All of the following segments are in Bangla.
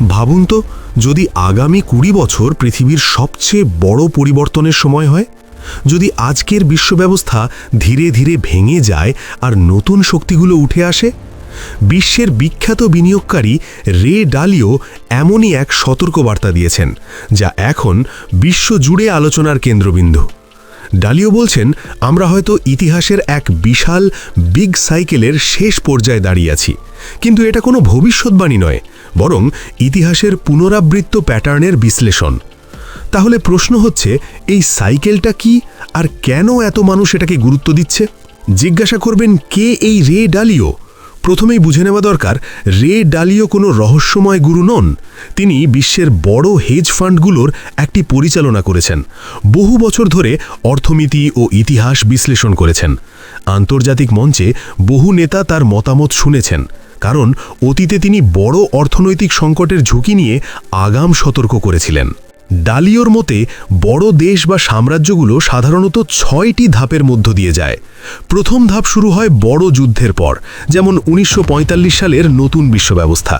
ভাবুন তো, যদি আগামী ২০ বছর পৃথিবীর সবচেয়ে বড় পরিবর্তনের সময় হয়, যদি আজকের বিশ্বব্যবস্থা ধীরে ধীরে ভেঙে যায় আর নতুন শক্তিগুলো উঠে আসে। বিশ্বের বিখ্যাত বিনিয়োগকারী রে ডালিও এমনই এক সতর্কবার্তা দিয়েছেন, যা এখন বিশ্বজুড়ে আলোচনার কেন্দ্রবিন্দু। ডালিও বলছেন, আমরা হয়তো ইতিহাসের এক বিশাল বিগ সাইকেলের শেষ পর্যায়ে দাঁড়িয়ে আছি, কিন্তু এটা কোনো ভবিষ্যৎবাণী নয়, বরং ইতিহাসের পুনরাবৃত্ত প্যাটার্নের বিশ্লেষণ। তাহলে প্রশ্ন হচ্ছে, এই সাইকেলটা কি, আর কেন এত মানুষ এটাকে গুরুত্ব দিচ্ছে? জিজ্ঞাসা করবেন, কে এই রে ডালিও? প্রথমেই বুঝে নেওয়া দরকার, রে ডালিও কোনো রহস্যময় গুরু নন। তিনি বিশ্বের বড় হেজ ফান্ডগুলোর একটি পরিচালনা করেছেন, বহু বছর ধরে অর্থনীতি ও ইতিহাস বিশ্লেষণ করেছেন। আন্তর্জাতিক মঞ্চে বহু নেতা তার মতামত শুনেছেন, কারণ অতীতে তিনি বড় অর্থনৈতিক সংকটের ঝুঁকি নিয়ে আগাম সতর্ক করেছিলেন। ডালিওর মতে বড় দেশ বা সাম্রাজ্যগুলো সাধারণত ৬টি ধাপের মধ্য দিয়ে যায়। প্রথম ধাপ শুরু হয় বড় যুদ্ধের পর, যেমন ১৯৪৫ সালের নতুন বিশ্বব্যবস্থা।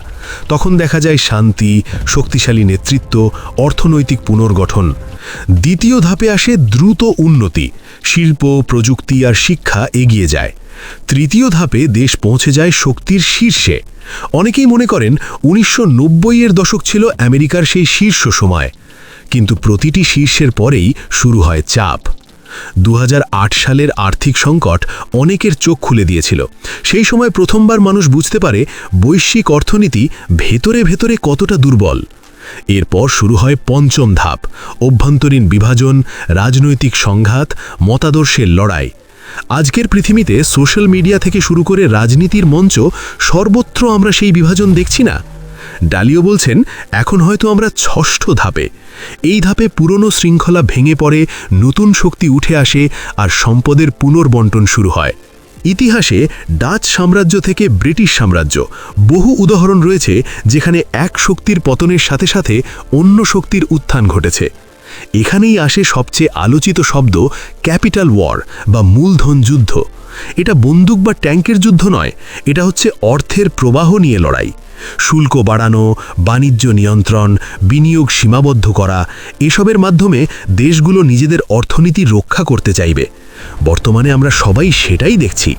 তখন দেখা যায় শান্তি, শক্তিশালী নেতৃত্ব, অর্থনৈতিক পুনর্গঠন। দ্বিতীয় ধাপে আসে দ্রুত উন্নতি, শিল্প, প্রযুক্তি আর শিক্ষা এগিয়ে যায়। তৃতীয় ধাপে দেশ পৌঁছে যায় শক্তির শীর্ষে। অনেকেই মনে করেন ১৯৯০-এর দশক ছিল আমেরিকার সেই শীর্ষ সময়, কিন্তু প্রতিটি শীর্ষের পরেই শুরু হয় চাপ। ২০০৮ সালের আর্থিক সংকট অনেকের চোখ খুলে দিয়েছিল। সেই সময় প্রথমবার মানুষ বুঝতে পারে বৈশ্বিক অর্থনীতি ভেতরে ভেতরে কতটা দুর্বল। এরপর শুরু হয় পঞ্চম ধাপ, অভ্যন্তরীণ বিভাজন, রাজনৈতিক সংঘাত, মতাদর্শের লড়াই। আজকের পৃথিবীতে সোশ্যাল মিডিয়া থেকে শুরু করে রাজনীতির মঞ্চ, সর্বত্র আমরা সেই বিভাজন দেখছি না? ডালিও বলছেন, এখন হয়তো আমরা ষষ্ঠ ধাপে। এই ধাপে পুরনো শৃঙ্খলা ভেঙে পড়ে, নতুন শক্তি উঠে আসে আর সম্পদের পুনর্বণ্টন শুরু হয়। ইতিহাসে ডাচ সাম্রাজ্য থেকে ব্রিটিশ সাম্রাজ্য বহু উদাহরণ রয়েছে, যেখানে এক শক্তির পতনের সাথে সাথে অন্য শক্তির উত্থান ঘটেছে। এখানেই আসে সবচেয়ে আলোচিত শব্দ ক্যাপিটাল ওয়ার বা মূলধন যুদ্ধ। এটা বন্দুক বা ট্যাঙ্কের যুদ্ধ নয়, এটা হচ্ছে অর্থের প্রবাহ নিয়ে লড়াই। শুল্ক বাড়ানো, বাণিজ্য নিয়ন্ত্রণ, বিনিয়োগ সীমাবদ্ধ করা, এসবের মাধ্যমে দেশগুলো নিজেদের অর্থনীতি রক্ষা করতে চাইবে। বর্তমানে আমরা সবাই সেটাই দেখছি।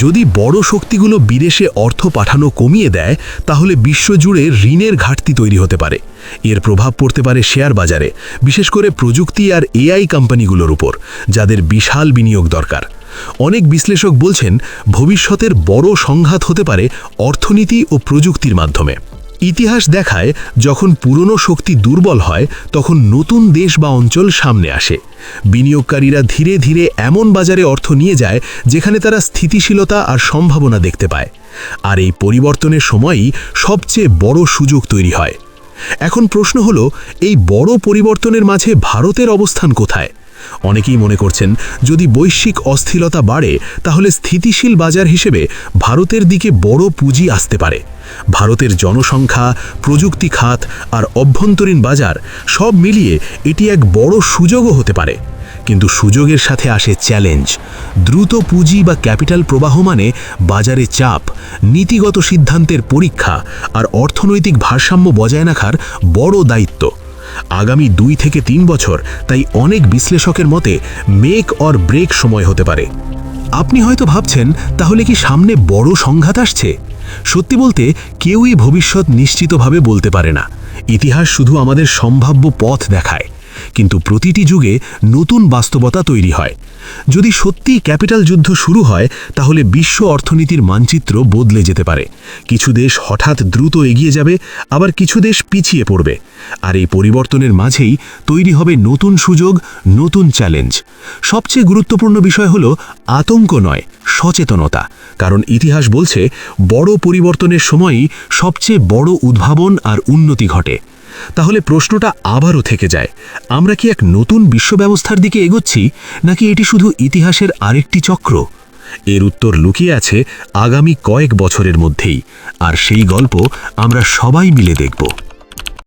যদি বড় শক্তিগুলো বিদেশে অর্থ পাঠানো কমিয়ে দেয়, তাহলে বিশ্বজুড়ে ঋণের ঘাটতি তৈরি হতে পারে। এর প্রভাব পড়তে পারে শেয়ার বাজারে, বিশেষ করে প্রযুক্তি আর এআই কোম্পানিগুলোর উপর, যাদের বিশাল বিনিয়োগ দরকার। অনেক বিশ্লেষক বলছেন, ভবিষ্যতের বড় সংঘাত হতে পারে অর্থনীতি ও প্রযুক্তির মাধ্যমে। ইতিহাস দেখায়, যখন পুরনো শক্তি দুর্বল হয়, তখন নতুন দেশ বা অঞ্চল সামনে আসে। বিনিয়োগকারীরা ধীরে ধীরে এমন বাজারে অর্থ নিয়ে যায়, যেখানে তারা স্থিতিশীলতা আর সম্ভাবনা দেখতে পায়। আর এই পরিবর্তনের সময়ই সবচেয়ে বড় সুযোগ তৈরি হয়। এখন প্রশ্ন হলো, এই বড় পরিবর্তনের মাঝে ভারতের অবস্থান কোথায়? অনেকেই মনে করছেন, যদি বৈশ্বিক অস্থিরতা বাড়ে, তাহলে স্থিতিশীল বাজার হিসেবে ভারতের দিকে বড় পুঁজি আসতে পারে। ভারতের জনসংখ্যা, প্রযুক্তি খাত আর অভ্যন্তরীণ বাজার সব মিলিয়ে এটি এক বড় সুযোগও হতে পারে। কিন্তু সুযোগের সাথে আসে চ্যালেঞ্জ। দ্রুত পুঁজি বা ক্যাপিটাল প্রবাহ মানে বাজারে চাপ, নীতিগত সিদ্ধান্তের পরীক্ষা আর অর্থনৈতিক ভারসাম্য বজায় রাখার বড় দায়িত্ব। আগামী ২ থেকে ৩ বছর তাই অনেক বিশ্লেষকের মতে মেক অর ব্রেক সময় হতে পারে। আপনি হয়তো ভাবছেন, তাহলে কি সামনে বড় সংঘাত আসছে? সত্যি বলতে, কেউই ভবিষ্যৎ নিশ্চিতভাবে বলতে পারে না। ইতিহাস শুধু আমাদের সম্ভাব্য পথ দেখায়, কিন্তু প্রতিটি যুগে নতুন বাস্তবতা তৈরি হয়। যদি সত্যি ক্যাপিটাল যুদ্ধ শুরু হয়, তাহলে বিশ্ব অর্থনীতির মানচিত্র বদলে যেতে পারে। কিছু দেশ হঠাৎ দ্রুত এগিয়ে যাবে, আবার কিছু দেশ পিছিয়ে পড়বে। আর এই পরিবর্তনের মাঝেই তৈরি হবে নতুন সুযোগ, নতুন চ্যালেঞ্জ। সবচেয়ে গুরুত্বপূর্ণ বিষয় হলো আতঙ্ক নয়, সচেতনতা। কারণ ইতিহাস বলছে, বড় পরিবর্তনের সময়ই সবচেয়ে বড় উদ্ভাবন আর উন্নতি ঘটে। তাহলে প্রশ্নটা আবারও থেকে যায়, আমরা কি এক নতুন বিশ্ব ব্যবস্থার দিকে এগোচ্ছি, নাকি এটি শুধু ইতিহাসের আরেকটি চক্র? এর উত্তর লুকিয়ে আছে আগামী কয়েক বছরের মধ্যেই, আর সেই গল্প আমরা সবাই মিলে দেখব।